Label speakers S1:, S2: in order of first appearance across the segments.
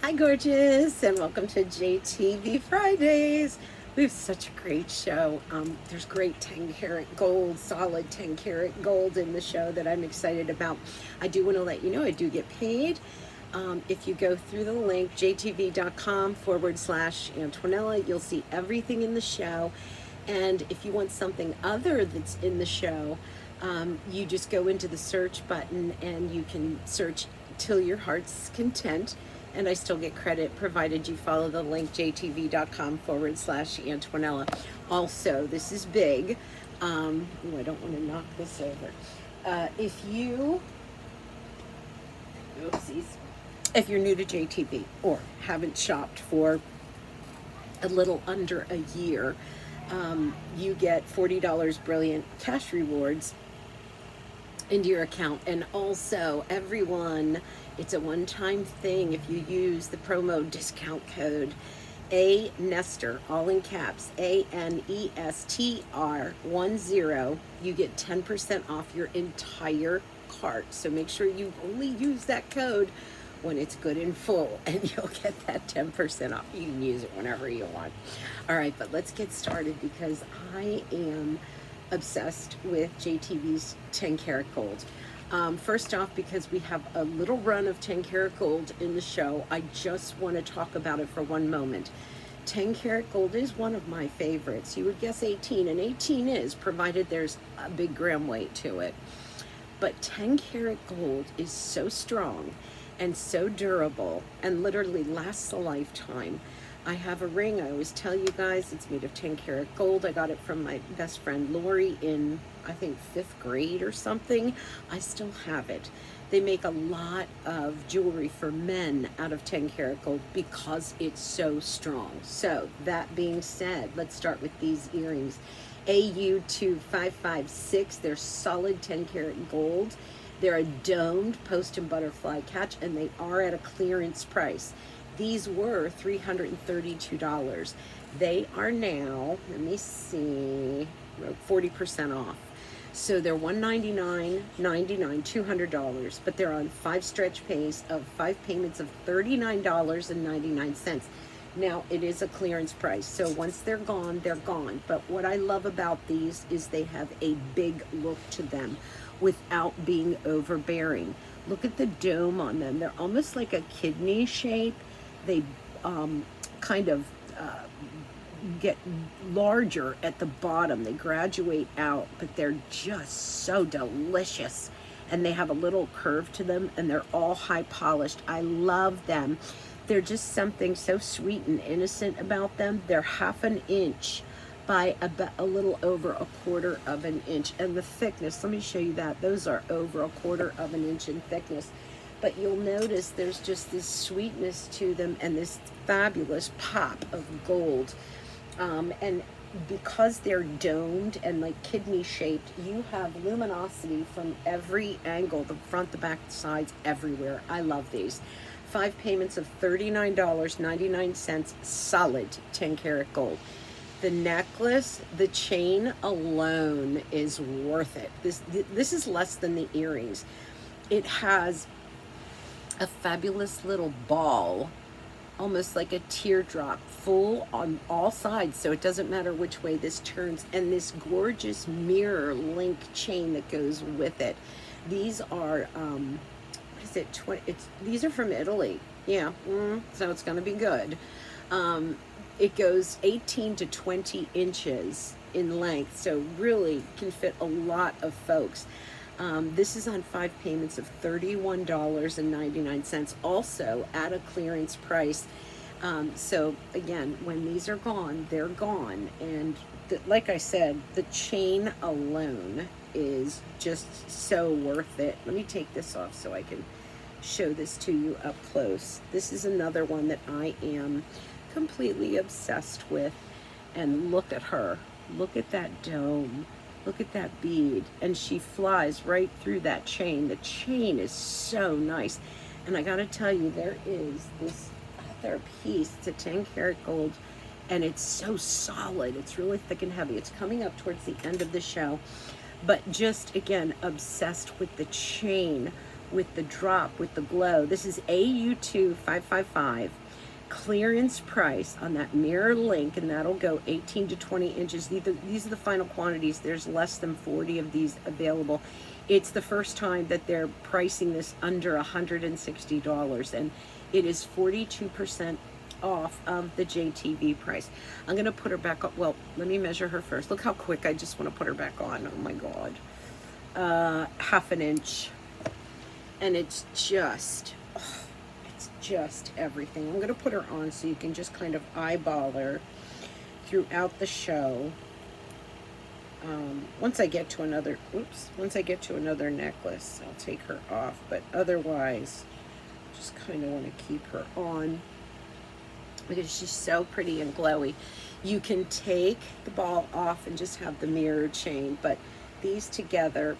S1: Hi, gorgeous, and welcome to JTV Fridays. We have such a great show. There's great 10 karat gold, solid 10 karat gold in the show that I'm excited about. I do want to let you know I do get paid. If you go through the link, jtv.com/Antonella, you'll see everything in the show. And if you want something other that's in the show, you just go into the search button and you can search till your heart's content. And I still get credit provided you follow the link jtv.com/Antonella. Also, this is big. I don't want to knock this over. If you, oopsies, if you're new to JTV or haven't shopped for a little under a year, you get $40 brilliant cash rewards into your account. And also, everyone, it's a one-time thing. If you use the promo discount code ANESTER, all in caps, ANESTR10, you get 10% off your entire cart. So make sure you only use that code when it's good and full, and you'll get that 10% off. You can use it whenever you want. All right, but let's get started because I am obsessed with JTV's 10 karat gold. First off, because we have a little run of 10 karat gold in the show, I just want to talk about it for one moment. 10 karat gold is one of my favorites. You would guess 18, and 18 is, provided there's a big gram weight to it. But 10 karat gold is so strong and so durable and literally lasts a lifetime. I have a ring, I always tell you guys, it's made of 10 karat gold. I got it from my best friend Lori in, I think, 5th grade or something. I still have it. They make a lot of jewelry for men out of 10 karat gold because it's so strong. So that being said, let's start with these earrings. AU2556, they're solid 10 karat gold. They're a domed post and butterfly catch, and they are at a clearance price. These were $332. They are now, let me see, 40% off. So they're $199.99, $200, but they're on 5 stretch pays of 5 payments of $39.99. Now, it is a clearance price, so once they're gone, they're gone. But what I love about these is they have a big look to them without being overbearing. Look at the dome on them. They're almost like a kidney shape. They kind of get larger at the bottom. They graduate out, but they're just so delicious. And they have a little curve to them, and they're all high polished. I love them. They're just something so sweet and innocent about them. They're half an inch by about a little over a quarter of an inch. And the thickness, let me show you that. Those are over a quarter of an inch in thickness. But you'll notice there's just this sweetness to them and this fabulous pop of gold. And because they're domed and like kidney shaped, you have luminosity from every angle, the front, the back, the sides, everywhere. I love these. 5 payments of $39.99, solid 10 karat gold. The necklace, the chain alone is worth it. This is less than the earrings. It has a fabulous little ball, almost like a teardrop, full on all sides, so it doesn't matter which way this turns, and this gorgeous mirror link chain that goes with it. These are what is it, these are from Italy. Yeah, so it's going to be good. It goes 18 to 20 inches in length, so really can fit a lot of folks. This is on 5 payments of $31.99, also at a clearance price. So again, when these are gone, they're gone. And like I said, the chain alone is just so worth it. Let me take this off so I can show this to you up close. This is another one that I am completely obsessed with. And look at her. Look at that dome. Look at that bead, and she flies right through that chain. The chain is so nice. And I gotta tell you, there is this other piece. It's a 10 karat gold, and it's so solid. It's really thick and heavy. It's coming up towards the end of the show. But just, again, obsessed with the chain. with the drop, with the glow. This is AU2 555. Clearance price on that mirror link, and that'll go 18 to 20 inches. These are the final quantities. There's less than 40 of these available. It's the first time that they're pricing this under $160, and it is 42% off of the JTV price. I'm gonna put her back up. Well, let me measure her first. Look how quick I just want to put her back on. Oh my God. Half an inch. And it's just everything. I'm going to put her on so you can just kind of eyeball her throughout the show. Once I get to another necklace, I'll take her off. But otherwise, just kind of want to keep her on because she's so pretty and glowy. You can take the ball off and just have the mirror chain, but these together,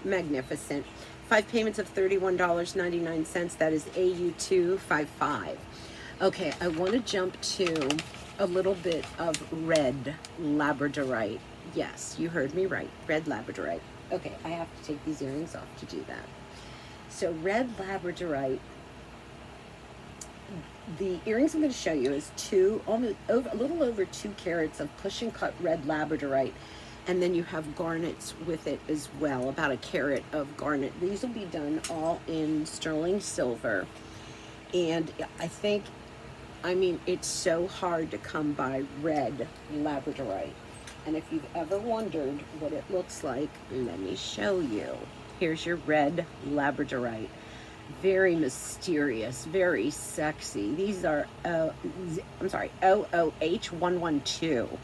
S1: magnificent. 5 payments of $31.99. That is AU255. Okay, I want to jump to a little bit of red labradorite. Yes, you heard me right. Red labradorite. Okay, I have to take these earrings off to do that. So red labradorite. The earrings I'm going to show you is a little over 2 carats of push and cut red labradorite. And then you have garnets with it as well, about 1 carat of garnet. These will be done all in sterling silver. And I mean, it's so hard to come by red labradorite. And if you've ever wondered what it looks like, let me show you. Here's your red labradorite. Very mysterious, very sexy. These are, OOH112.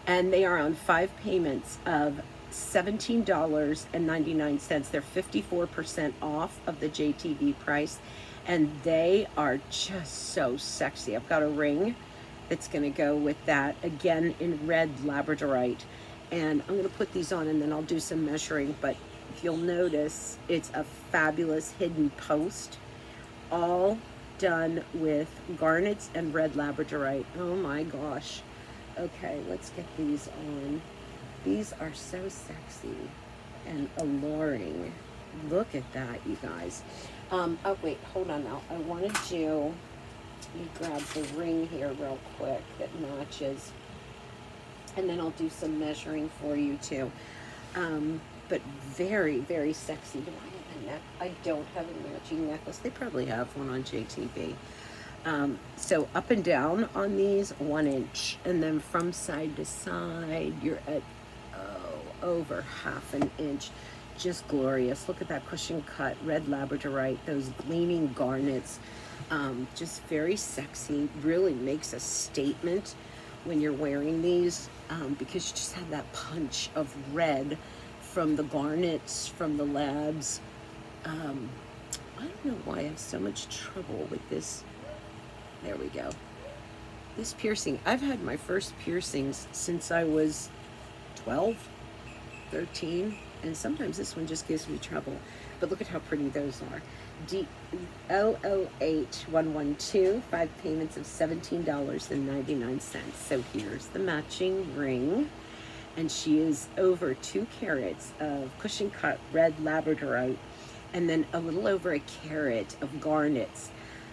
S1: And they are on 5 payments of $17.99. They're 54% off of the JTV price. And they are just so sexy. I've got a ring that's going to go with that, again in red labradorite. And I'm going to put these on and then I'll do some measuring. But if you'll notice, it's a fabulous hidden post, all done with garnets and red labradorite. Oh my gosh. Okay, let's get these on. These are so sexy and alluring. Look at that, you guys. Oh, wait, hold on now. Let me grab the ring here real quick that matches. And then I'll do some measuring for you too. But very, very sexy. Do I have a neck? I don't have a matching necklace. They probably have one on JTV. So up and down on these, 1 inch, and then from side to side, you're at, over half an inch. Just glorious. Look at that cushion cut, red labradorite, those gleaming garnets, just very sexy. Really makes a statement when you're wearing these, because you just have that punch of red from the garnets, from the labs. I don't know why I have so much trouble with this. There we go. This piercing, I've had my first piercings since I was 12, 13, and sometimes this one just gives me trouble. But look at how pretty those are. OOH112, 5 payments of $17.99. So here's the matching ring. And she is over 2 carats of cushion cut red labradorite, and then a little over 1 carat of garnets.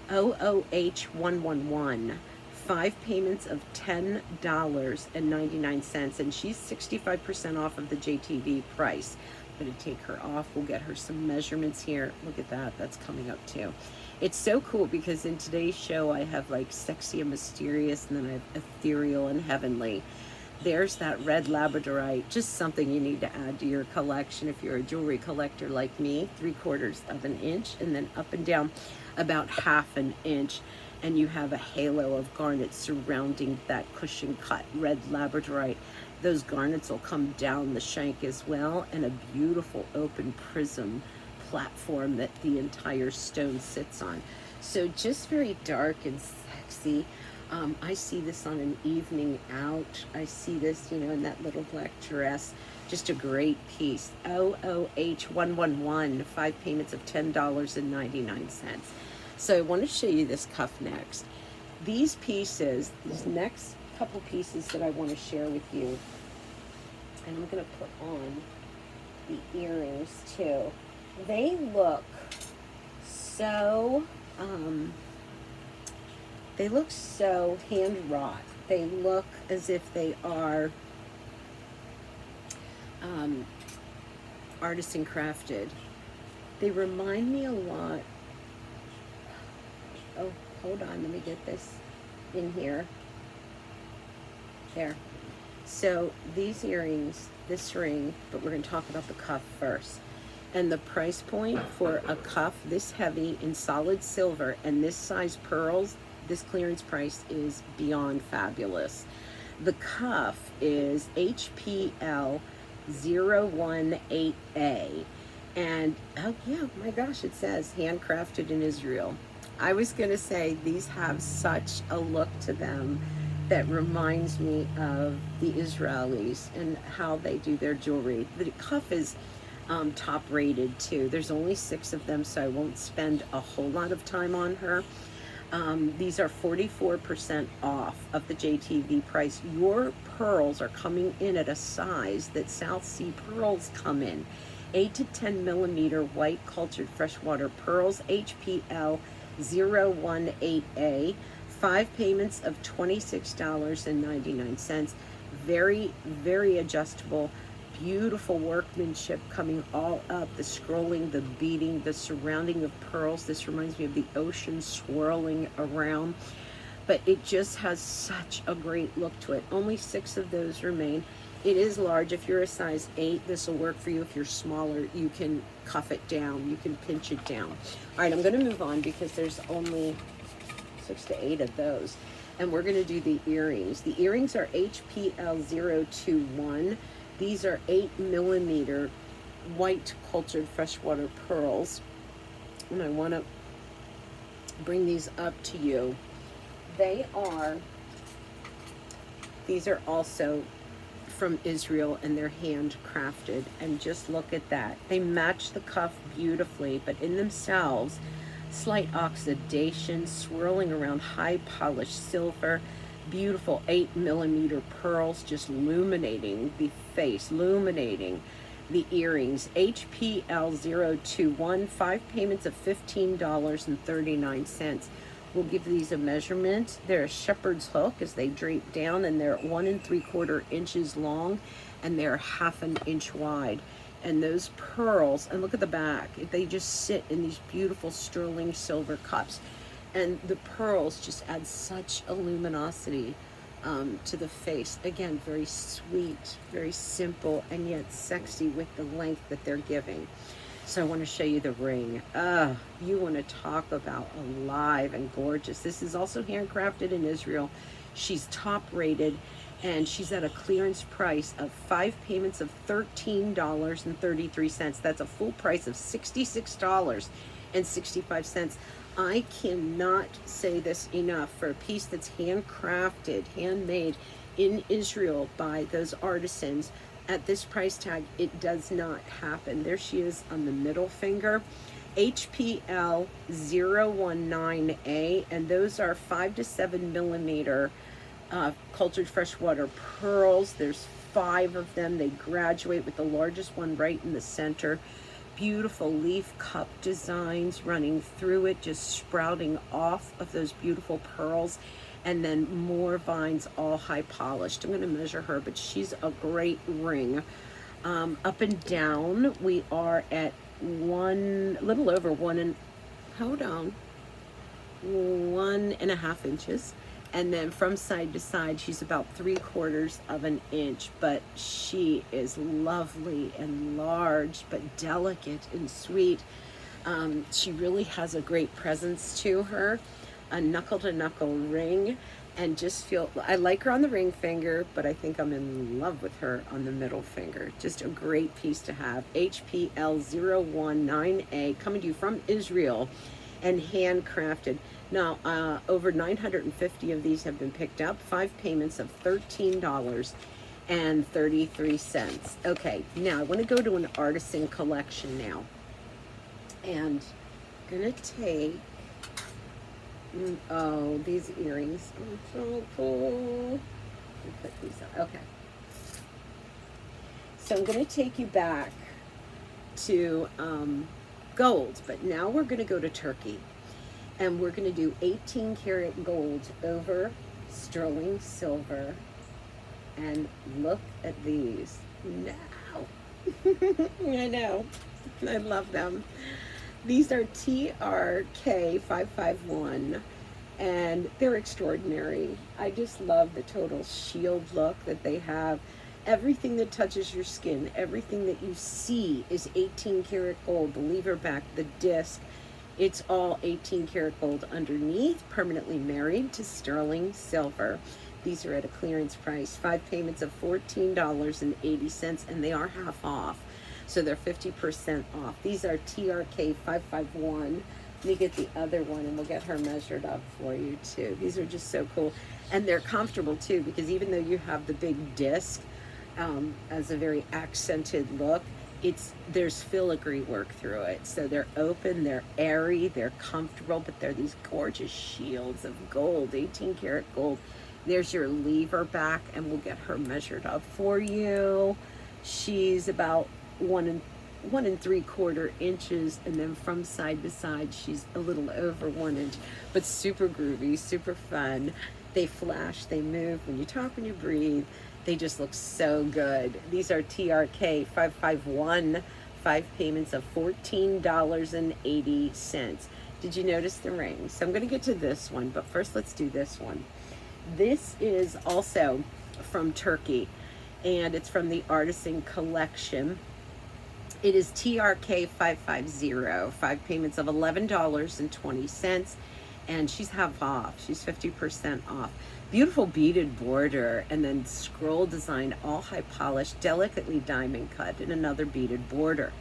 S1: OOH111, 5 payments of $10.99, and she's 65% off of the JTV price. I'm going to take her off. We'll get her some measurements here. Look at that. That's coming up too. It's so cool because in today's show I have like sexy and mysterious, and then I have ethereal and heavenly. There's that red labradorite, just something you need to add to your collection if you're a jewelry collector like me. 3/4 of an inch, and then up and down about half an inch, and you have a halo of garnets surrounding that cushion cut red labradorite. Those garnets will come down the shank as well, and a beautiful open prism platform that the entire stone sits on. So just very dark and sexy. I see this on an evening out. I see this, in that little black dress. Just a great piece. OOH111, 5 payments of $10.99. So I want to show you this cuff next. These pieces, these next couple pieces that I want to share with you, and I'm going to put on the earrings too. They look so, they look so hand wrought. They look as if they are artisan crafted. They remind me a lot. Oh, hold on, let me get this in here. There. So these earrings, this ring, but we're going to talk about the cuff first. And the price point for a cuff this heavy in solid silver and this size pearls, this clearance price is beyond fabulous. The cuff is HPL 018A. And oh yeah, my gosh, it says handcrafted in Israel. I was going to say these have such a look to them that reminds me of the Israelis and how they do their jewelry. The cuff is top rated too. There's only 6 of them, so I won't spend a whole lot of time on her. These are 44% off of the JTV price. Your pearls are coming in at a size that South Sea pearls come in. 8 to 10 millimeter white cultured freshwater pearls, HPL 018A. 5 payments of $26.99. Very, very adjustable. Beautiful workmanship coming all up. The scrolling, the beading, the surrounding of pearls. This reminds me of the ocean swirling around. But it just has such a great look to it. Only 6 of those remain. It is large. If you're a size 8, this will work for you. If you're smaller, you can cuff it down. You can pinch it down. All right, I'm going to move on because there's only 6 to 8 of those. And we're going to do the earrings. The earrings are HPL 021. These are 8 millimeter white cultured freshwater pearls. And I want to bring these up to you. These are also from Israel, and they're handcrafted. And just look at that. They match the cuff beautifully, but in themselves, slight oxidation, swirling around high polished silver, beautiful 8 millimeter pearls just illuminating the face, illuminating the earrings. HPL 021, 5 payments of $15.39. We'll give these a measurement. They're a shepherd's hook as they drape down, and they're 1 3/4 inches long, and they're 1/2 inch wide. And those pearls, and look at the back, they just sit in these beautiful sterling silver cups. And the pearls just add such a luminosity to the face. Again, very sweet, very simple, and yet sexy with the length that they're giving. So I want to show you the ring. You want to talk about alive and gorgeous. This is also handcrafted in Israel. She's top rated, and she's at a clearance price of 5 payments of $13.33. That's a full price of $66.65. I cannot say this enough. For a piece that's handcrafted, handmade in Israel by those artisans, at this price tag, it does not happen. There she is on the middle finger. HPL 019A, and those are 5 to 7 millimeter cultured freshwater pearls. There's 5 of them. They graduate with the largest one right in the center. Beautiful leaf cup designs running through it, just sprouting off of those beautiful pearls. And then more vines, all high polished. I'm going to measure her, but she's a great ring. Up and down, we are at a little over 1.5 inches. And then from side to side, she's about 3/4 of an inch, but she is lovely and large, but delicate and sweet. She really has a great presence to her. A knuckle-to-knuckle ring, and just feel, I like her on the ring finger, but I think I'm in love with her on the middle finger. Just a great piece to have. HPL 019A, coming to you from Israel and handcrafted. Now, over 950 of these have been picked up. 5 payments of $13.33. Okay, now I want to go to an artisan collection now. And I'm going to take, oh, these earrings are so cool. Let me put these up. Okay. So I'm going to take you back to gold. But now we're going to go to Turkey, and we're going to do 18 karat gold over sterling silver. And look at these. Now, I know, I love them. These are TRK 551, and they're extraordinary. I just love the total shield look that they have. Everything that touches your skin, everything that you see is 18 karat gold. The lever back, the disc, it's all 18 karat gold underneath, permanently married to sterling silver. These are at a clearance price, 5 payments of $14.80, and they are half off. So they're 50% off. These are TRK 551. Let me get the other one, and we'll get her measured up for you too. These are just so cool. And they're comfortable too, because even though you have the big disc as a very accented look, there's filigree work through it. So they're open, they're airy, they're comfortable, but they're these gorgeous shields of gold, 18 karat gold. There's your lever back, and we'll get her measured up for you. She's about 1 3/4 inches, and then from side to side, she's a little over 1 inch, but super groovy, super fun. They flash, they move when you talk, when you breathe. They just look so good. These are TRK 551, 5 payments of $14.80. Did you notice the ring? So I'm going to get to this one, but first let's do this one. This is also from Turkey, and it's from the Artisan Collection. It is TRK 550, 5 payments of $11.20, and she's half off. She's 50% off. Beautiful beaded border, and then scroll design, all high polished, delicately diamond cut, and another beaded border.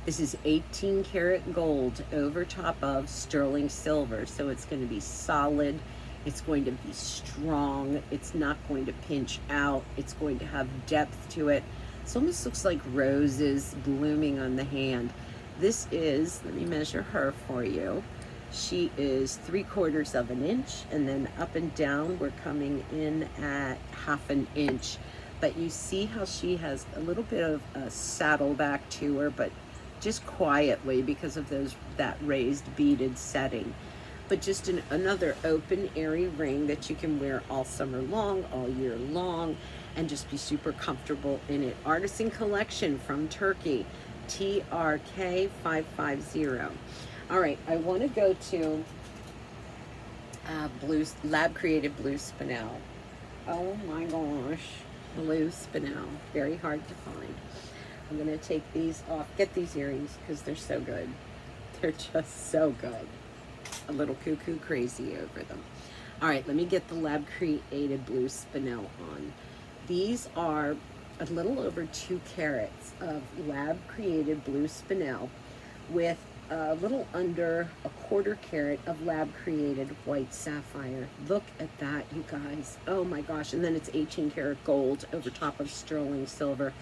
S1: This is 18 karat gold over top of sterling silver, so it's going to be solid. It's going to be strong. It's not going to pinch out. It's going to have depth to it. It almost looks like roses blooming on the hand. This is, let me measure her for you. She is 3/4 of an inch, and then up and down we're coming in at 1/2 inch. But you see how she has a little bit of a saddle back to her, but just quietly because of that raised beaded setting. But just another open, airy ring that you can wear all summer long, all year long, and just be super comfortable in it. Artisan Collection from Turkey, TRK 550. All right, I want to go to Lab Created Blue Spinel. Oh my gosh, blue spinel, very hard to find. I'm going to take these off, get these earrings because they're so good. They're just so good. A little cuckoo crazy over them. All right, let me get the Lab Created Blue Spinel on. These are a little over 2 carats of Lab Created Blue Spinel with a little under 1/4 carat of Lab Created White Sapphire. Look at that, you guys. Oh my gosh. And then it's 18 karat gold over top of sterling silver.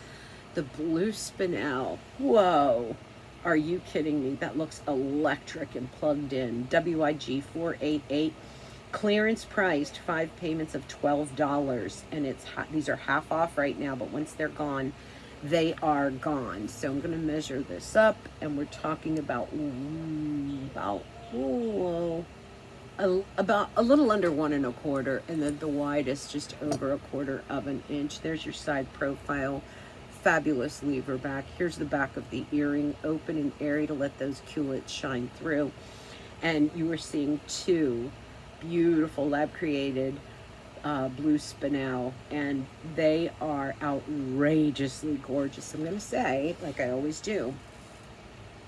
S1: The blue spinel. Whoa. Are you kidding me? That looks electric and plugged in. WIG 488. Clearance priced, 5 payments of $12. And these are half off right now, but once they're gone, they are gone. So I'm going to measure this up, and we're talking about a little under 1 1/4, and then the widest just over 1/4 of an inch. There's your side profile. Fabulous lever back. Here's the back of the earring, open and airy to let those culettes shine through. And you are seeing 2 beautiful Lab Created blue spinel, and they are outrageously gorgeous. I'm going to say, like I always do,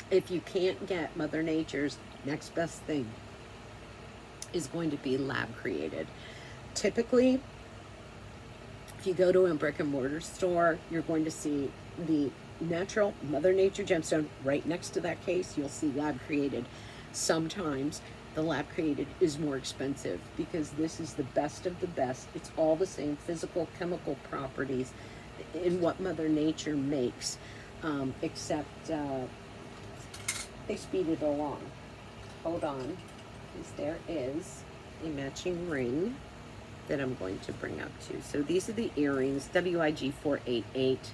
S1: if you can't get Mother Nature's, next best thing is going to be Lab Created. Typically, if you go to a brick and mortar store, you're going to see the natural Mother Nature gemstone right next to that case. You'll see Lab Created. Sometimes the Lab Created is more expensive because this is the best of the best. It's all the same physical, chemical properties in what Mother Nature makes, except they speed it along. Hold on, because there is a matching ring that I'm going to bring up to. So these are the earrings, WIG 488,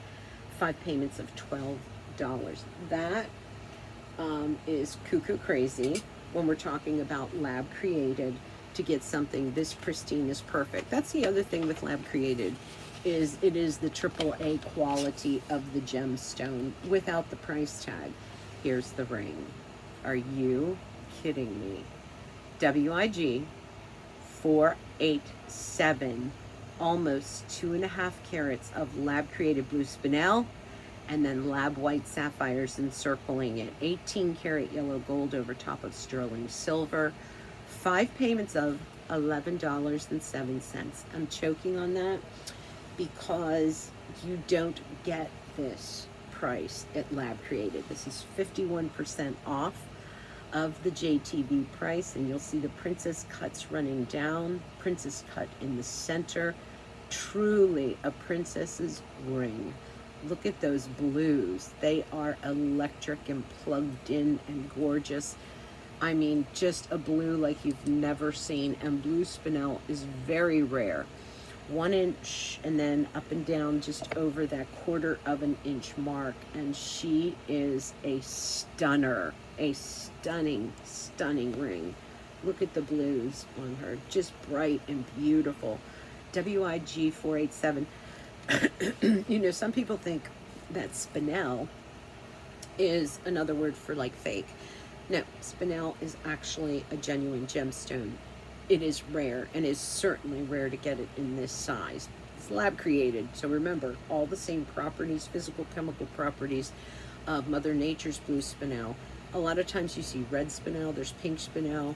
S1: 5 payments of $12. That is cuckoo crazy when we're talking about lab created to get something this pristine is perfect. That's the other thing with lab created, is it is the AAA quality of the gemstone without the price tag. Here's the ring. Are you kidding me? WIG 487, almost 2.5 carats of lab created blue spinel, and then lab white sapphires encircling it. 18 karat yellow gold over top of sterling silver. 5 payments of $11.07. I'm choking on that because you don't get this price at lab created. This is 51% off of the JTV price, and you'll see the princess cuts running down, princess cut in the center. Truly a princess's ring. Look at those blues. They are electric and plugged in and gorgeous. I mean, just a blue like you've never seen, and blue spinel is very rare. 1 inch and then up and down just over that 1/4 of an inch mark, and she is a stunner, a stunning ring. Look at the blues on her, just bright and beautiful. WIG 487. You know, some people think that spinel is another word for like fake. No, spinel is actually a genuine gemstone. It is rare, and is certainly rare to get it in this size. It's lab created, so remember, all the same properties, physical, chemical properties of Mother Nature's blue spinel. A lot of times you see red spinel, there's pink spinel,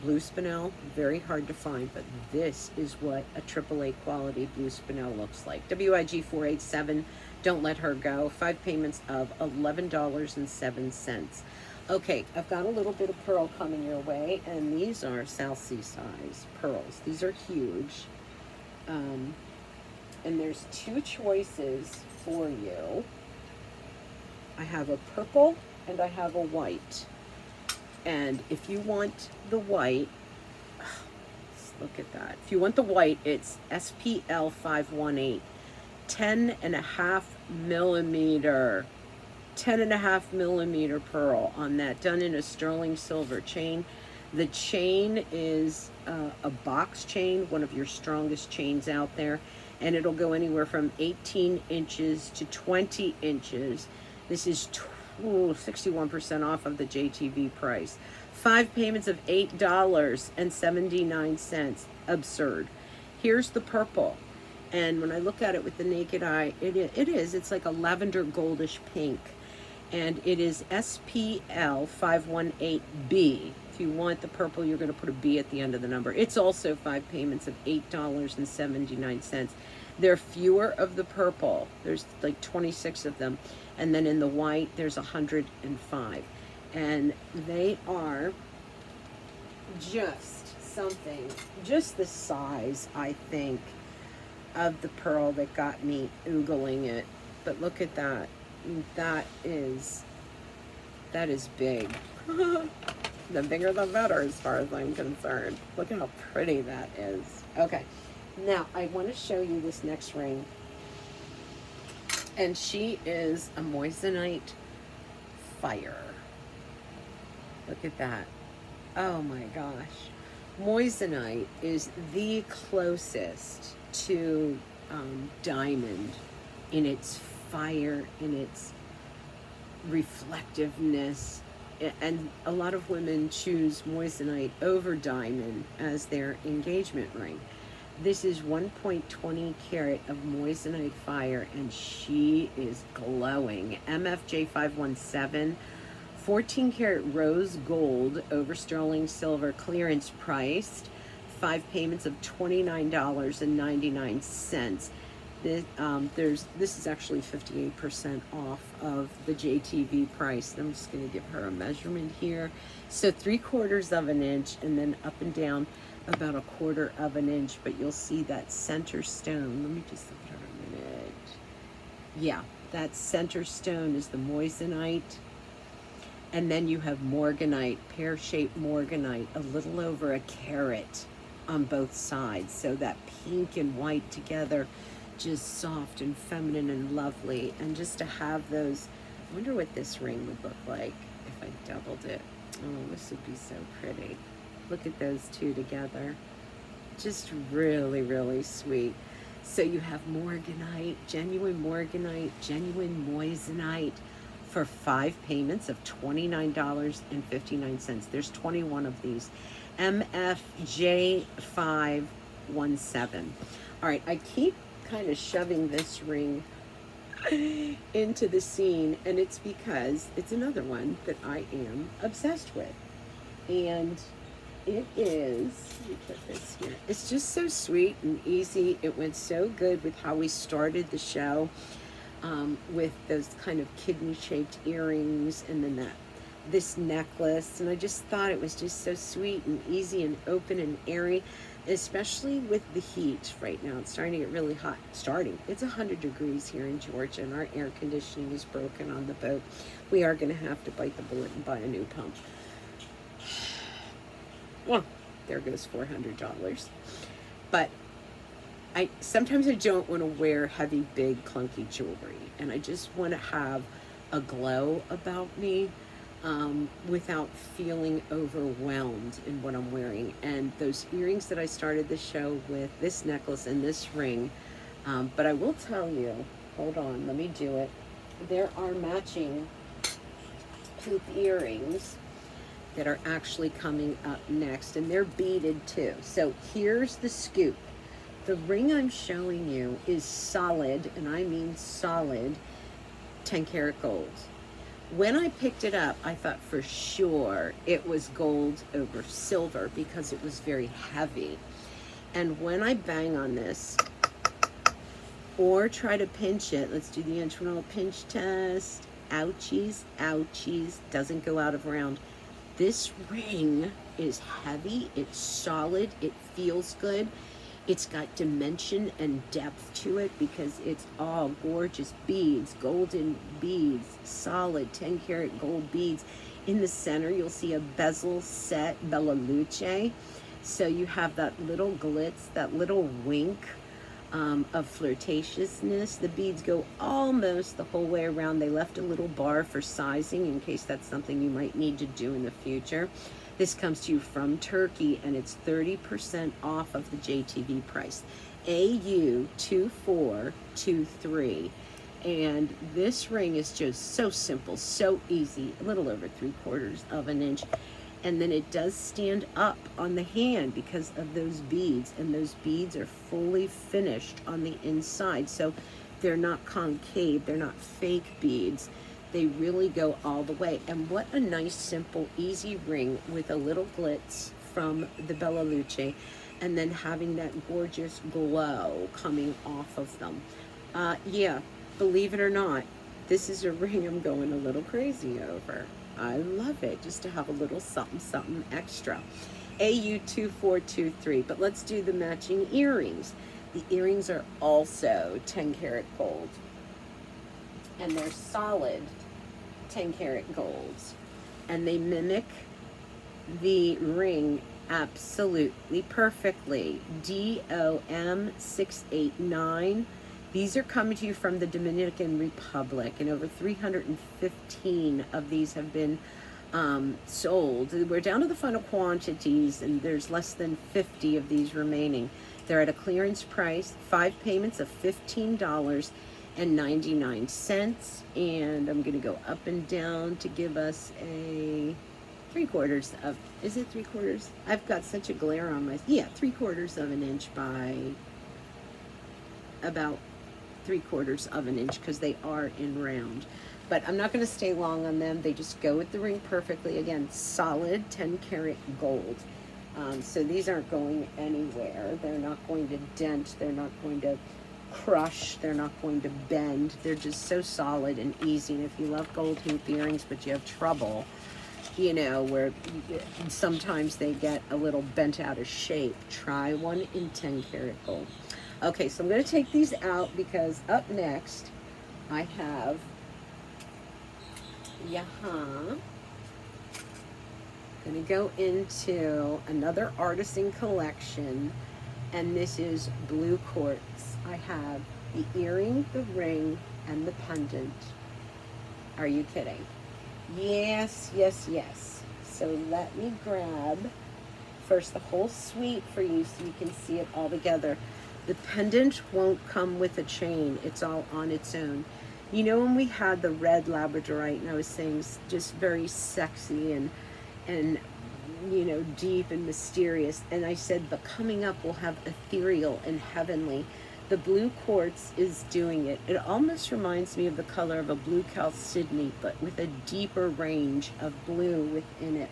S1: blue spinel, very hard to find, but this is what a AAA quality blue spinel looks like. WIG 487, don't let her go. 5 payments of $11.07. Okay, I've got a little bit of pearl coming your way, and these are South Sea size pearls. These are huge. And there's 2 choices for you. I have a purple and I have a white. And if you want the white, let's look at that. If you want the white, it's SPL 518, 10.5 millimeter. 10.5 millimeter pearl on that, done in a sterling silver chain. The chain is a box chain, one of your strongest chains out there, and it'll go anywhere from 18 inches to 20 inches. This is 61% off of the JTV price. 5 payments of $8.79. Absurd. Here's the purple, and when I look at it with the naked eye, it's like a lavender goldish pink. And it is SPL 518B. If you want the purple, you're going to put a B at the end of the number. It's also 5 payments of $8.79. There are fewer of the purple. There's like 26 of them. And then in the white, there's 105. And they are just something, just the size, I think, of the pearl that got me oogling it. But look at that. That is big. The bigger the better as far as I'm concerned. Look at how pretty that is. Okay, now I want to show you this next ring, and she is a moissanite fire. Look at that. Oh my gosh. Moissanite is the closest to diamond in its fire, in its reflectiveness, and a lot of women choose moissanite over diamond as their engagement ring. This is 1.20 carat of moissanite fire, and she is glowing. MFJ 517, 14 karat rose gold over sterling silver, clearance priced. 5 payments of $29.99. This is actually 58% off of the JTV price. I'm just going to give her a measurement here. So 3/4 of an inch, and then up and down about 1/4 of an inch. But you'll see that center stone. Let me just look at her a minute. Yeah, that center stone is the moissanite. And then you have morganite, pear-shaped morganite, a little over 1 carat on both sides. So that pink and white together, just soft and feminine and lovely. And just to have those, I wonder what this ring would look like if I doubled it. Oh, this would be so pretty. Look at those two together. Just really, really sweet. So you have morganite, genuine moissanite for 5 payments of $29.59. There's 21 of these. MFJ517. All right, I keep kind of shoving this ring into the scene, and it's because it's another one that I am obsessed with. And it is, let me put this here. It's just so sweet and easy. It went so good with how we started the show, with those kind of kidney-shaped earrings, and then this necklace. And I just thought it was just so sweet and easy and open and airy, especially with the heat right now. It's starting to get really hot. It's 100 degrees here in Georgia, and our air conditioning is broken on the boat. We are going to have to bite the bullet and buy a new pump. Well, there goes $400. But sometimes I don't want to wear heavy, big, clunky jewelry, and I just want to have a glow about me, without feeling overwhelmed in what I'm wearing. And those earrings that I started the show with, this necklace and this ring, but I will tell you, hold on, let me do it. There are matching hoop earrings that are actually coming up next, and they're beaded too. So here's the scoop. The ring I'm showing you is solid, and I mean solid, 10 karat gold. When I picked it up, I thought for sure it was gold over silver because it was very heavy. And when I bang on this or try to pinch it, let's do the internal pinch test. Ouchies, ouchies, doesn't go out of round. This ring is heavy, it's solid, it feels good. It's got dimension and depth to it because it's all gorgeous beads, golden beads, solid 10 karat gold beads. In the center, you'll see a bezel set Bella Luce. So you have that little glitz, that little wink of flirtatiousness. The beads go almost the whole way around. They left a little bar for sizing in case that's something you might need to do in the future. This comes to you from Turkey, and it's 30% off of the JTV price. AU2423. And this ring is just so simple, so easy, a little over 3/4 of an inch. And then it does stand up on the hand because of those beads, and those beads are fully finished on the inside. So they're not concave, they're not fake beads. They really go all the way. And what a nice, simple, easy ring with a little glitz from the Bella Luce, and then having that gorgeous glow coming off of them. Yeah, believe it or not, this is a ring I'm going a little crazy over. I love it, just to have a little something, something extra. AU2423, but let's do the matching earrings. The earrings are also 10 karat gold, and they're solid 10 karat golds, and they mimic the ring absolutely perfectly. DOM689. These are coming to you from the Dominican Republic, and over 315 of these have been sold. We're down to the final quantities, and there's less than 50 of these remaining. They're at a clearance price, 5 payments of $15.99, and I'm going to go up and down to give us a 3/4 of, is it 3/4? I've got such a glare on my, yeah, 3/4 of an inch by about 3/4 of an inch, because they are in round. But I'm not going to stay long on them. They just go with the ring perfectly. Again, solid 10 karat gold. So these aren't going anywhere. They're not going to dent. They're not going to crush. They're not going to bend. They're just so solid and easy. And if you love gold hoop earrings, but you have trouble, you know, where sometimes they get a little bent out of shape, try one in 10 karat gold. Okay, so I'm going to take these out because up next I have going to go into another artisan collection, and this is blue quartz. I have the earring, the ring, and the pendant. Are you kidding? Yes, yes, yes. So let me grab first the whole suite for you so you can see it all together. The pendant won't come with a chain. It's all on its own. You know when we had the red labradorite and I was saying just very sexy and you know, deep and mysterious, and I said but coming up we'll have ethereal and heavenly. The blue quartz is doing it. It almost reminds me of the color of a blue chalcedony, but with a deeper range of blue within it.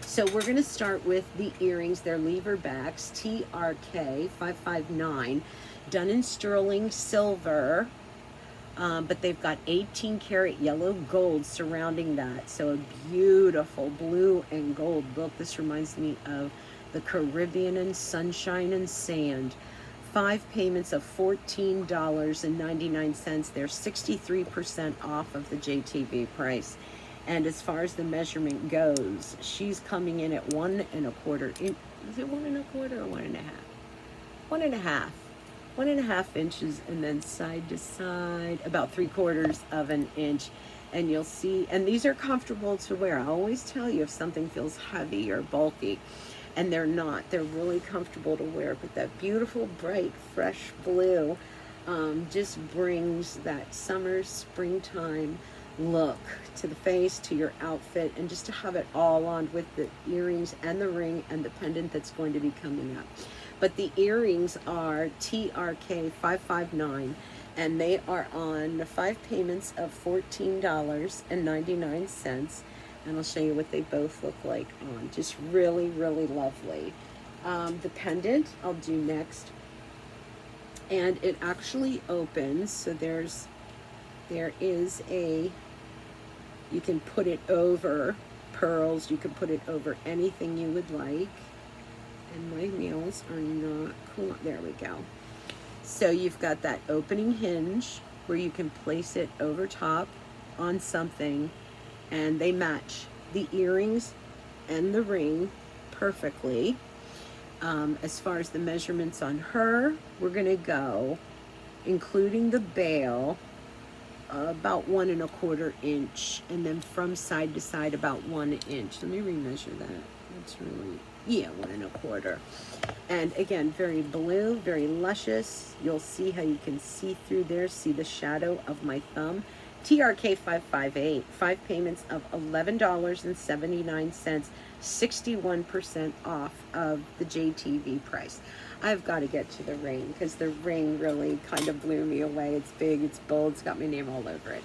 S1: So we're going to start with the earrings. They're lever backs, TRK 559, done in sterling silver, but they've got 18 karat yellow gold surrounding that. So a beautiful blue and gold look. This reminds me of the Caribbean and sunshine and sand. 5 payments of $14.99. They're 63% off of the JTV price. And as far as the measurement goes, she's coming in at 1¼ inch. Is it 1¼ or 1½? 1½. 1½ inches, and then side to side, about 3/4 of an inch. And you'll see, and these are comfortable to wear. I always tell you if something feels heavy or bulky, and they're not. They're really comfortable to wear. But that beautiful, bright, fresh blue just brings that summer, springtime look to the face, to your outfit, and just to have it all on with the earrings and the ring and the pendant that's going to be coming up. But the earrings are TRK 559, and they are on 5 payments of $14.99. And I'll show you what they both look like on. Just really, really lovely. The pendant I'll do next. And it actually opens, so there is a, you can put it over pearls, you can put it over anything you would like. And my nails are not cool. There we go. So you've got that opening hinge where you can place it over top on something, and they match the earrings and the ring perfectly. As far as the measurements on her, we're gonna go, including the bail, about 1¼ inch, and then from side to side about 1 inch. Let me remeasure that. That's really, yeah, 1¼ And again, very blue, very luscious. You'll see how you can see through there, see the shadow of my thumb. TRK 558, 5 payments of $11.79, 61% off of the JTV price. I've got to get to the ring because the ring really kind of blew me away. It's big, it's bold, it's got my name all over it.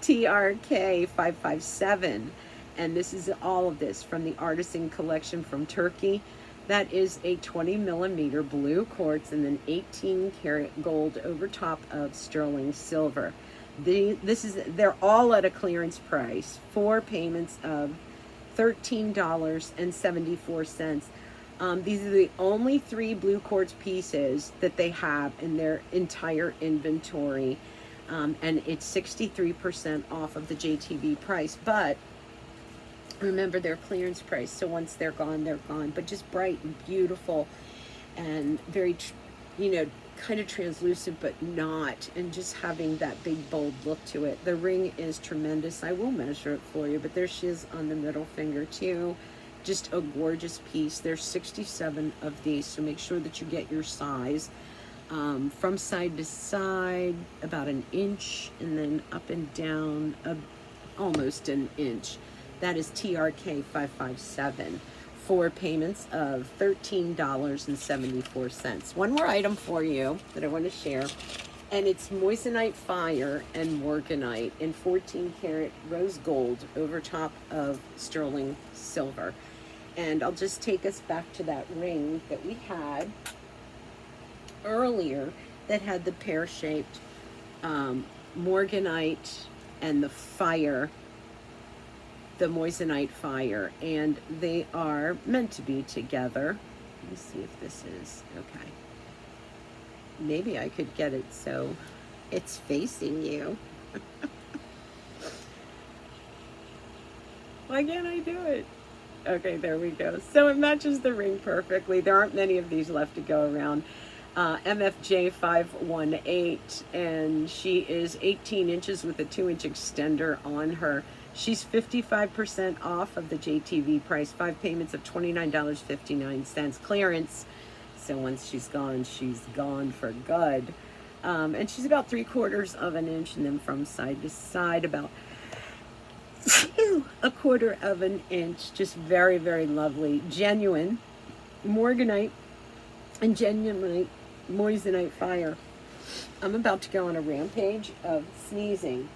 S1: TRK 557, and this is all of this from the Artisan Collection from Turkey. That is a 20mm blue quartz and then 18 karat gold over top of sterling silver. They're all at a clearance price. 4 payments of $13.74. These are the only 3 blue quartz pieces that they have in their entire inventory, and it's 63% off of the JTV price. But remember, their clearance price, so once they're gone, they're gone. But just bright and beautiful and very, you know, kind of translucent, but not, and just having that big, bold look to it. The ring is tremendous. I will measure it for you, but there she is on the middle finger too. Just a gorgeous piece. There's 67 of these, so make sure that you get your size. From side to side, about 1 inch, and then up and down almost 1 inch. That is TRK 557. 4 payments of $13.74. One more item for you that I want to share, and it's moissanite fire and morganite in 14 karat rose gold over top of sterling silver. And I'll just take us back to that ring that we had earlier that had the pear-shaped morganite and the fire, the moissanite fire, and they are meant to be together. Let me see if this is okay. Maybe I could get it so it's facing you. Why can't I do it? Okay, there we go. So it matches the ring perfectly. There aren't many of these left to go around. MFJ 518, and she is 18 inches with a 2-inch extender on her. She's 55% off of the JTV price, 5 payments of $29.59 clearance. So once she's gone for good. And she's about 3/4 of an inch, and then from side to side about 1/4 of an inch. Just very, very lovely. Genuine morganite and genuine moissanite fire. I'm about to go on a rampage of sneezing,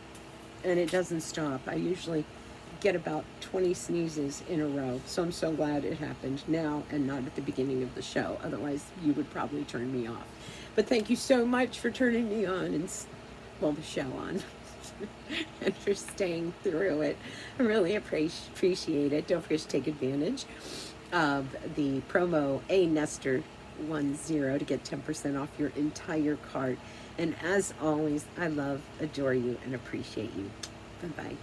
S1: and it doesn't stop. I usually get about 20 sneezes in a row, so I'm so glad it happened now and not at the beginning of the show. Otherwise, you would probably turn me off. But thank you so much for turning me on and, well, the show on, and for staying through it. I really appreciate it. Don't forget to take advantage of the promo ANESTER10 to get 10% off your entire cart. And as always, I love, adore you, and appreciate you. Bye-bye.